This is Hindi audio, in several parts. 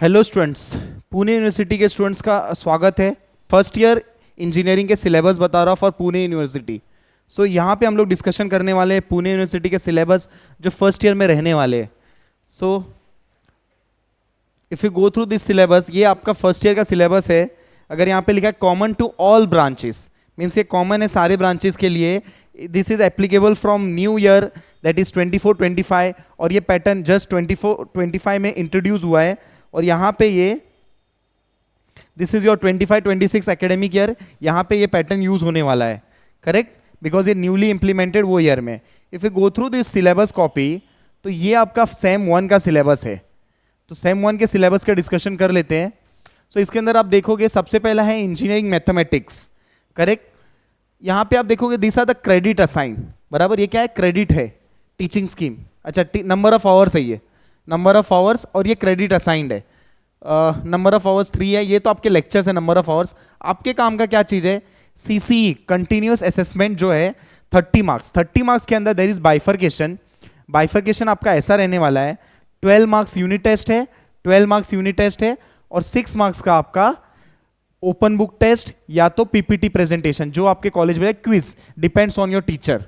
हेलो स्टूडेंट्स, पुणे यूनिवर्सिटी के स्टूडेंट्स का स्वागत है। फर्स्ट ईयर इंजीनियरिंग के सिलेबस बता रहा हूँ फॉर पुणे यूनिवर्सिटी। सो यहाँ पे हम लोग डिस्कशन करने वाले हैं पुणे यूनिवर्सिटी के सिलेबस जो फर्स्ट ईयर में रहने वाले हैं। So if you go through this syllabus, ये आपका फर्स्ट ईयर का सिलेबस है। अगर यहाँ पे लिखा है common to all branches, means ये कॉमन है सारे ब्रांचेस के लिए। This is applicable from new year, that is 24-25, और ये पैटर्न जस्ट 24-25 में इंट्रोड्यूस हुआ है। और यहाँ पे ये this is your 25-26 academic year, यहाँ पे ये पैटर्न यूज होने वाला है, करेक्ट, बिकॉज ये न्यूली इंप्लीमेंटेड वो ईयर में। If you go through this syllabus copy, तो ये आपका सेम 1 का सिलेबस है। तो सेम 1 के सिलेबस का डिस्कशन कर लेते हैं। सो इसके अंदर आप देखोगे सबसे पहला है इंजीनियरिंग मैथमेटिक्स, करेक्ट। यहाँ पे आप देखोगे this are the credit assign, बराबर। ये क्या है? क्रेडिट है, टीचिंग स्कीम। अच्छा, नंबर ऑफ आवर्स है, ये नंबर ऑफ आवर्स, और ये क्रेडिट असाइंड है। नंबर ऑफ आवर्स 3 है। ये तो आपके लेक्चर्स है, नंबर ऑफ आवर्स। आपके काम का क्या चीज है? सीसीई कंटिन्यूअस असेसमेंट जो है 30 मार्क्स। 30 मार्क्स के अंदर देयर इज बाइफर्केशन। बाइफर्केशन आपका ऐसा रहने वाला है, 12 मार्क्स यूनिट टेस्ट है, 12 मार्क्स यूनिट टेस्ट है, और 6 मार्क्स का आपका ओपन बुक टेस्ट या तो पीपीटी प्रेजेंटेशन, जो आपके कॉलेज में quiz, depends on your teacher.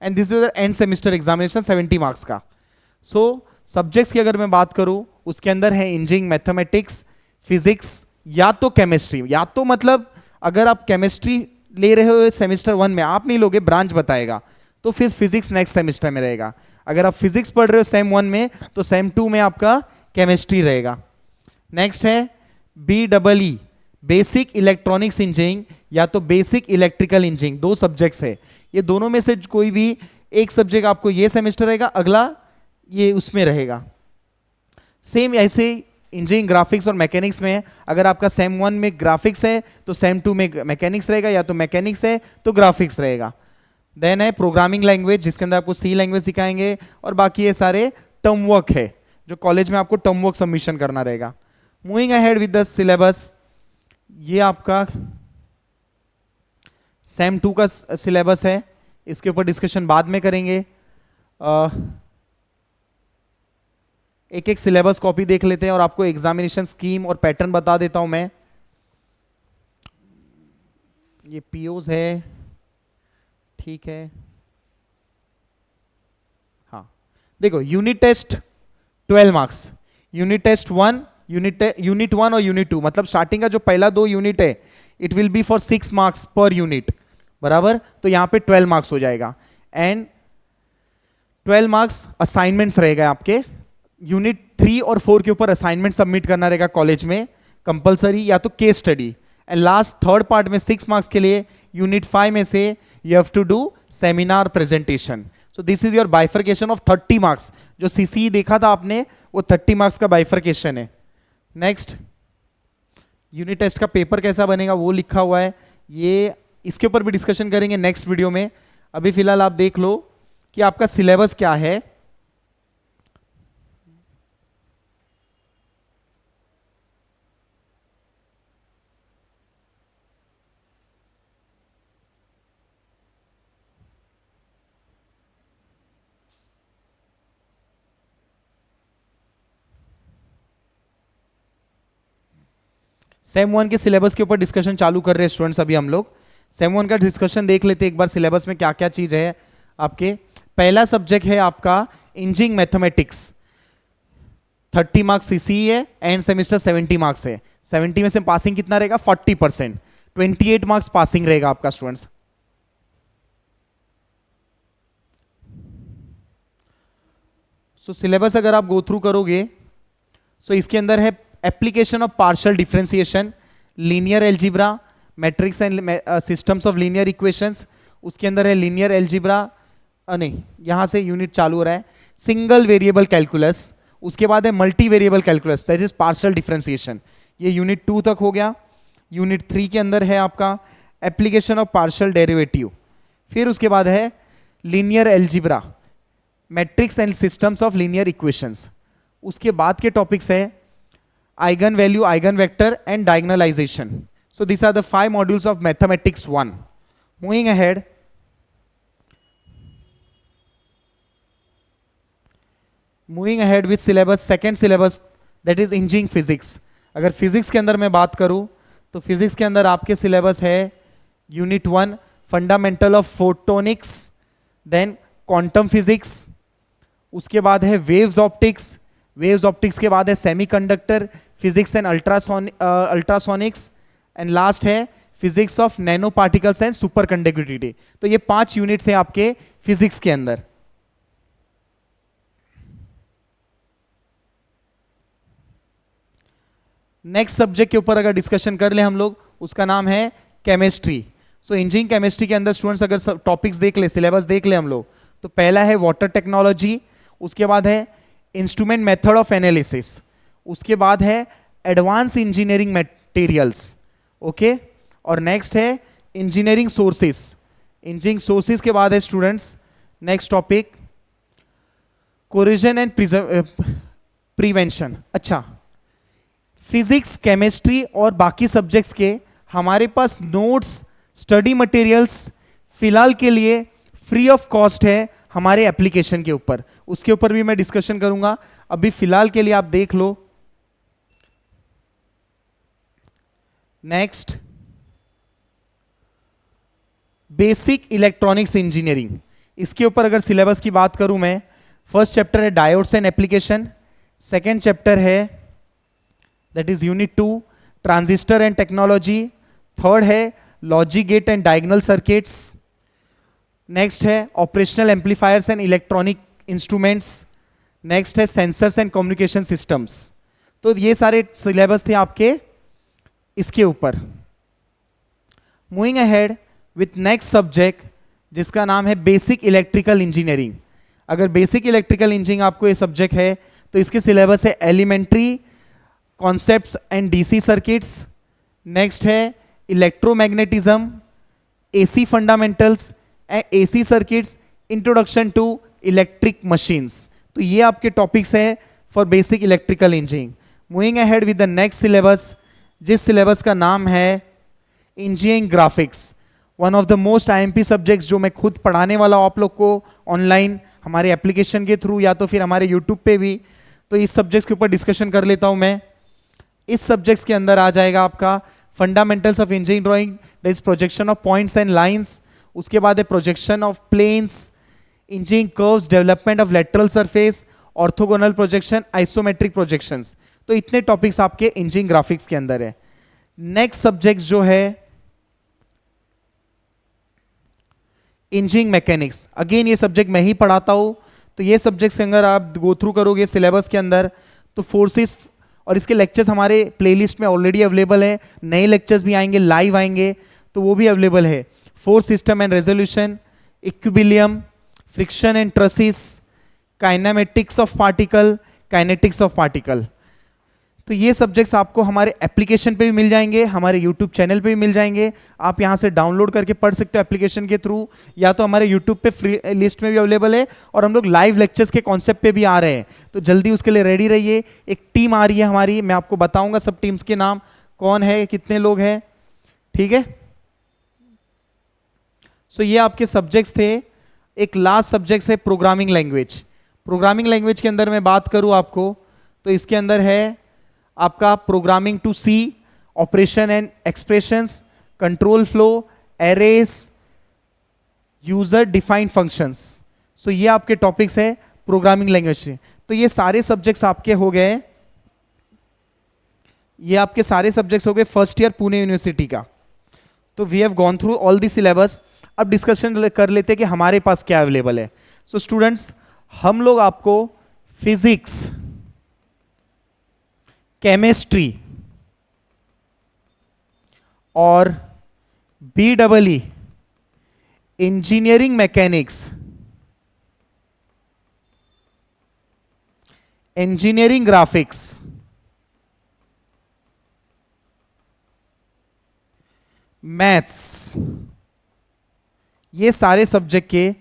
And this is end semester examination 70 marks का। सो सब्जेक्ट्स की अगर मैं बात करूं, उसके अंदर है इंजीनियरिंग मैथमेटिक्स, फिजिक्स, या तो केमिस्ट्री। या तो मतलब अगर आप केमिस्ट्री ले रहे हो सेमेस्टर 1 में, आप नहीं लोगे, ब्रांच बताएगा, तो फिर फिजिक्स नेक्स्ट सेमेस्टर में रहेगा। अगर आप फिजिक्स पढ़ रहे हो सेम 1 में, तो सेम 2 में आपका केमिस्ट्री रहेगा। नेक्स्ट है BEE, बेसिक इलेक्ट्रॉनिक्स इंजीनियरिंग या तो बेसिक इलेक्ट्रिकल इंजीनियरिंग। 2 सब्जेक्ट्स है, ये दोनों में से कोई भी एक सब्जेक्ट आपको ये सेमेस्टर रहेगा, अगला ये उसमें रहेगा। सेम ऐसे इंजीनियरिंग ग्राफिक्स और मैकेनिक्स में है। अगर आपका सेम 1 में ग्राफिक्स है तो सेम 2 में मैकेनिक्स रहेगा, या तो मैकेनिक्स है तो ग्राफिक्स रहेगा। देन है प्रोग्रामिंग लैंग्वेज, जिसके अंदर आपको सी लैंग्वेज सिखाएंगे, और बाकी ये सारे टर्म वर्क है जो कॉलेज में आपको टर्म वर्क सबमिशन करना रहेगा। Moving ahead with the syllabus, ये आपका सेम 2 का सिलेबस है, इसके ऊपर डिस्कशन बाद में करेंगे। एक एक सिलेबस कॉपी देख लेते हैं और आपको एग्जामिनेशन स्कीम और पैटर्न बता देता हूं मैं। ये पीओज है, ठीक है। हाँ, देखो unit test 12 marks, unit test 1, unit 1 और यूनिट 2, मतलब स्टार्टिंग का जो पहला 2 यूनिट है, it will be for 6 marks per unit, बराबर। तो यहां पे 12 मार्क्स हो जाएगा। एंड 12 मार्क्स असाइनमेंट्स रहेगा आपके। यूनिट 3 और 4 के ऊपर असाइनमेंट सबमिट करना रहेगा कॉलेज में कंपलसरी, या तो case study. And last third part में 6 मार्क्स के लिए यूनिट 5 में से you have to do seminar presentation. So this is your bifurcation of 30 marks. जो सीसी देखा था आपने, वो 30 मार्क्स का बाइफर्केशन है। नेक्स्ट, यूनिट टेस्ट का पेपर कैसा बनेगा वो लिखा हुआ है, ये इसके ऊपर भी डिस्कशन करेंगे नेक्स्ट वीडियो में। अभी फिलहाल आप देख लो कि आपका सिलेबस क्या है। सेम 1 के सिलेबस के ऊपर डिस्कशन चालू कर रहे हैं स्टूडेंट्स अभी हम लोग। सेम 1 का डिस्कशन देख लेते हैं एक बार, सिलेबस में क्या क्या चीज है आपके। पहला सब्जेक्ट है आपका इंजीनियरिंग मैथमेटिक्स, 30 मार्क्स सीसी है, एंड सेमेस्टर 70 मार्क्स है। 70 में से पासिंग कितना रहेगा? 40%, 28 मार्क्स पासिंग रहेगा आपका स्टूडेंट्स। सो सिलेबस अगर आप गो थ्रू करोगे, सो इसके अंदर है application of partial differentiation, linear algebra, matrix and systems of linear equations. उसके अंदर है लीनियर एल्जीब्रा, नहीं यहां से यूनिट चालू हो रहा है, सिंगल वेरिएबल कैलकुलस। उसके बाद है multi variable calculus, that is partial differentiation. ये यूनिट 2 तक हो गया। यूनिट 3 के अंदर है आपका एप्लीकेशन ऑफ पार्शियल डेरिवेटिव। फिर उसके बाद है linear algebra, matrix and systems of linear equations. उसके बाद के टॉपिक्स है eigen value, eigen vector and diagonalisation. So this are the 5 modules of mathematics 1। Moving ahead, moving ahead with syllabus, second syllabus that is engineering physics. अगर फिजिक्स के अंदर मैं बात करूं तो फिजिक्स के अंदर आपके सिलेबस है unit 1 fundamental of photonics, then quantum physics, उसके बाद है वेव्स ऑप्टिक्स, वेव्स ऑप्टिक्स के बाद है semiconductor physics and ultrasonics, and last है physics of nano particles and super conductivity. तो ये 5 यूनिट्स हैं आपके फिजिक्स के अंदर। नेक्स्ट सब्जेक्ट के ऊपर अगर डिस्कशन कर ले हम लोग, उसका नाम है केमिस्ट्री। सो इंजीनियरिंग केमिस्ट्री के अंदर स्टूडेंट्स अगर टॉपिक्स देख ले, सिलेबस देख ले हम लोग, तो पहला है वाटर टेक्नोलॉजी, उसके बाद है इंस्ट्रूमेंट मेथड ऑफ एनालिसिस, उसके बाद है एडवांस इंजीनियरिंग मटेरियल्स, ओके, और नेक्स्ट है इंजीनियरिंग सोर्सेस। इंजीनियरिंग सोर्सेस के बाद है students next topic corrosion and prevention. अच्छा, फिजिक्स, केमिस्ट्री और बाकी सब्जेक्ट्स के हमारे पास नोट्स, स्टडी मटेरियल्स फिलहाल के लिए फ्री ऑफ कॉस्ट है हमारे एप्लीकेशन के ऊपर, उसके ऊपर भी मैं डिस्कशन करूंगा। अभी फिलहाल के लिए आप देख लो। नेक्स्ट, बेसिक इलेक्ट्रॉनिक्स इंजीनियरिंग, इसके ऊपर अगर सिलेबस की बात करूं मैं, फर्स्ट चैप्टर है diodes and application, second chapter है that is unit 2 transistor and technology, third है logic gate and diagonal circuits, next है operational amplifiers and electronic instruments, next है सेंसर्स एंड कम्युनिकेशन सिस्टम्स। तो ये सारे सिलेबस थे आपके इसके ऊपर। Moving ahead with next subject जिसका नाम है बेसिक इलेक्ट्रिकल इंजीनियरिंग। अगर बेसिक इलेक्ट्रिकल इंजीनियरिंग आपको ये सब्जेक्ट है तो इसके सिलेबस है elementary concepts and DC circuits, next है electromagnetism, AC fundamentals and AC circuits, introduction to electric machines. तो ये आपके टॉपिक्स है for basic electrical engineering. Moving ahead with the next syllabus, जिस सिलेबस का नाम है engineering graphics, one of the most IMP subjects जो मैं खुद पढ़ाने वाला हूं आप लोग को ऑनलाइन हमारे एप्लीकेशन के थ्रू या तो फिर हमारे यूट्यूब पे भी। तो इस सब्जेक्ट्स के ऊपर डिस्कशन कर लेता हूं मैं। इस सब्जेक्ट्स के अंदर आ जाएगा आपका fundamentals of engineering drawing, that is projection of points and lines, उसके बाद है projection of planes, engineering curves, development of lateral surface, orthogonal projection, isometric projections. तो इतने टॉपिक्स आपके इंजीनियरिंग ग्राफिक्स के अंदर है। नेक्स्ट सब्जेक्ट जो है इंजीनियरिंग मैकेनिक्स, अगेन ये सब्जेक्ट मैं ही पढ़ाता हूं। तो ये सब्जेक्ट्स के अंदर आप गो थ्रू करोगे सिलेबस के अंदर तो फोर्सेस, और इसके लेक्चर्स हमारे प्लेलिस्ट में ऑलरेडी अवेलेबल है, नए लेक्चर्स भी आएंगे, लाइव आएंगे तो वो भी अवेलेबल है। Force system and resolution, equilibrium, friction and trusses, kinematics of particle, kinetics of particle. तो ये सब्जेक्ट्स आपको हमारे एप्लीकेशन पे भी मिल जाएंगे, हमारे यूट्यूब चैनल पे भी मिल जाएंगे। आप यहाँ से डाउनलोड करके पढ़ सकते हो एप्लीकेशन के थ्रू, या तो हमारे यूट्यूब पे फ्री लिस्ट में भी अवेलेबल है, और हम लोग लाइव लेक्चर्स के कॉन्सेप्ट पे भी आ रहे हैं। तो जल्दी उसके लिए रेडी रहिए। एक टीम आ रही है हमारी, मैं आपको बताऊंगा सब टीम्स के नाम, कौन है, कितने लोग हैं, ठीक है। सो ये आपके सब्जेक्ट्स थे। एक लास्ट सब्जेक्ट है प्रोग्रामिंग लैंग्वेज। प्रोग्रामिंग लैंग्वेज के अंदर मैं बात करूं आपको तो इसके अंदर है आपका programming to C, operation and expressions, control flow, arrays, user defined functions. So ये आपके टॉपिक्स है प्रोग्रामिंग लैंग्वेज से। तो ये सारे सब्जेक्ट्स आपके हो गए, ये आपके सारे सब्जेक्ट्स हो गए फर्स्ट ईयर पुणे यूनिवर्सिटी का। तो we have gone through all the syllabus. अब डिस्कशन कर लेते हैं कि हमारे पास क्या अवेलेबल है। सो स्टूडेंट्स, हम लोग आपको फिजिक्स, केमिस्ट्री और BEE engineering mechanics, engineering graphics, maths, ये सारे सब्जेक्ट के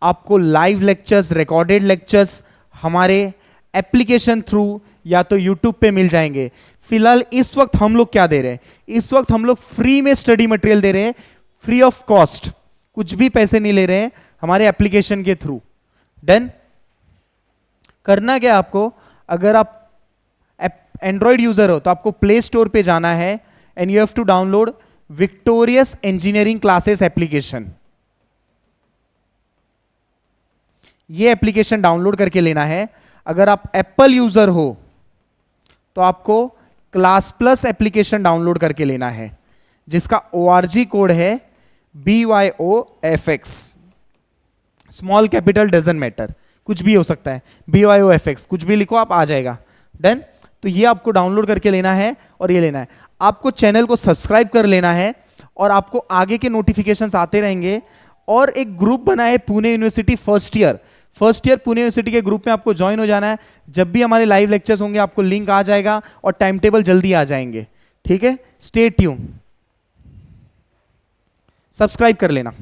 आपको लाइव लेक्चर्स, रिकॉर्डेड लेक्चर्स हमारे एप्लीकेशन थ्रू या तो यूट्यूब पे मिल जाएंगे। फिलहाल इस वक्त हम लोग क्या दे रहे हैं, इस वक्त हम लोग फ्री में स्टडी मटेरियल दे रहे हैं, फ्री ऑफ कॉस्ट, कुछ भी पैसे नहीं ले रहे हैं हमारे एप्लीकेशन के थ्रू। डन। करना क्या आपको, अगर आप एंड्रॉयड यूजर हो तो आपको प्ले स्टोर पे जाना है and you have to download Victorious Engineering Classes application. ये एप्लीकेशन डाउनलोड करके लेना है। अगर आप एप्पल यूजर हो तो आपको क्लास प्लस एप्लीकेशन डाउनलोड करके लेना है, जिसका ORG कोड है BYOFX। Small capital doesn't matter, कुछ भी हो सकता है, BYOFX कुछ भी लिखो आप, आ जाएगा। डन। तो ये आपको डाउनलोड करके लेना है और ये लेना है। आपको चैनल को सब्सक्राइब कर लेना है और आपको आगे के नोटिफिकेशंस आते रहेंगे। और एक ग्रुप बना है Pune university first year Pune university के ग्रुप में आपको ज्वाइन हो जाना है। जब भी हमारे लाइव लेक्चर्स होंगे आपको लिंक आ जाएगा और टाइम टेबल जल्दी आ जाएंगे। ठीक है, स्टे ट्यून, सब्सक्राइब कर लेना।